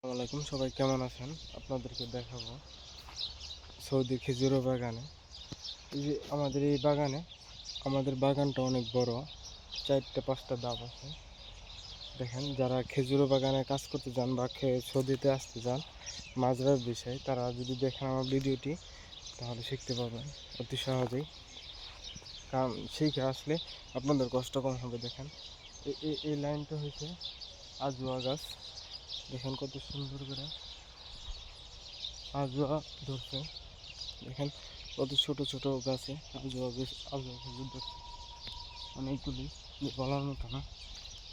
আসসালামু আলাইকুম, সবাই কেমন আছেন? আপনাদেরকে দেখাবো সৌদি খেজুর বাগানে। এই যে আমাদের এই বাগানে, আমাদের বাগানটা অনেক বড়, 4-5টা ধাপ আছে। দেখেন, যারা খেজুর বাগানে কাজ করতে যান বা সৌদিতে আসতে যান মাজরার বিষয়, তারা যদি দেখেন আমার ভিডিওটি তাহলে শিখতে পারবেন অতি সহজেই। কারণ শিখে আসলে আপনাদের কষ্ট কম হবে। দেখেন এই লাইনটা হয়েছে আজওয়া গাছ। দেখেন কত সুন্দর করে আজওয়া ধরছে। দেখেন কত ছোট ছোট গাছে আজওয়া খেজুর ধরছে অনেকগুলি, বলার মতো না।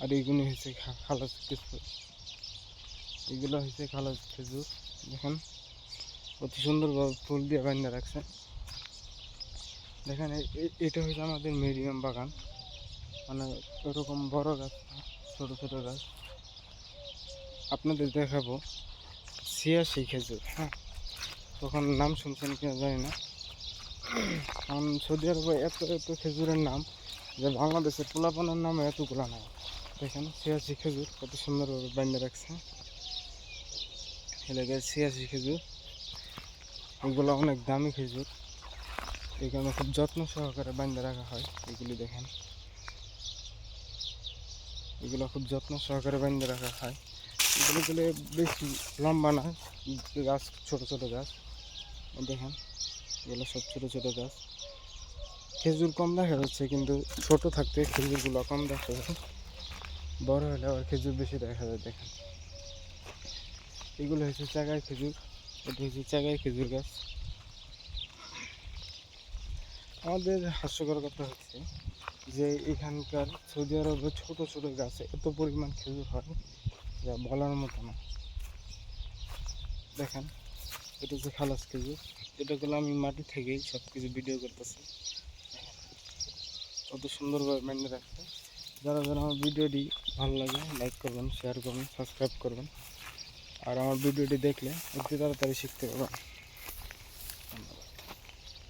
আর এইগুলি হয়েছে খালাস খেজুর, এগুলো হয়েছে খালাস খেজুর। দেখেন কত সুন্দরভাবে ফুল দিয়ে বানিয়ে রাখছে। দেখেন এটা হচ্ছে আমাদের মিডিয়াম বাগান, মানে ওরকম বড় গাছ না, ছোট ছোট গাছ। আপনাদের দেখাবো ছিয়াশি খেজুর। হ্যাঁ, তখন নাম শুনছেন কিনা জানি না। কারণ সৌদি আরবে এত এত খেজুরের নাম যে বাংলাদেশের পোলাপানের নামে এতগুলো নাই। দেখেন ছিয়াশি খেজুর কত সুন্দরভাবে বানিয়ে রাখছে। এলাকায় ছিয়াশি খেজুর, এগুলো অনেক দামি খেজুর, এখানে খুব যত্ন সহকারে বানিয়ে রাখা হয়। এগুলি দেখেন, এগুলো খুব যত্ন সহকারে বানিয়ে রাখা হয়। এগুলো বেশি লম্বা না, গাছ ছোট ছোট গাছ। দেখেন এগুলো সব ছোট ছোট গাছ। খেজুর কম দেখা যাচ্ছে, কিন্তু ছোট থাকতে খেজুরগুলো কম দেখা যায়, বড় হলে আবার খেজুর বেশি দেখা যায়। দেখেন এগুলো হচ্ছে চাগায় খেজুর, এটা হচ্ছে চাগায় খেজুর গাছ। আমাদের হাস্যকর কথা হচ্ছে যে এখানকার সৌদি আরবে ছোট ছোট গাছে এত পরিমাণ খেজুর হয় যা বলার মতো না। দেখেন এটা হচ্ছে খালাস খেজুর, এটাগুলো আমি মাটি থেকেই সব কিছু ভিডিও করতেছি। কত সুন্দরভাবে মেনে রাখছে। যারা যারা আমার ভিডিওটি ভালো লাগে লাইক করবেন, শেয়ার করবেন, সাবস্ক্রাইব করবেন। আর আমার ভিডিওটি দেখলে অতি তাড়াতাড়ি শিখতে পারবেন।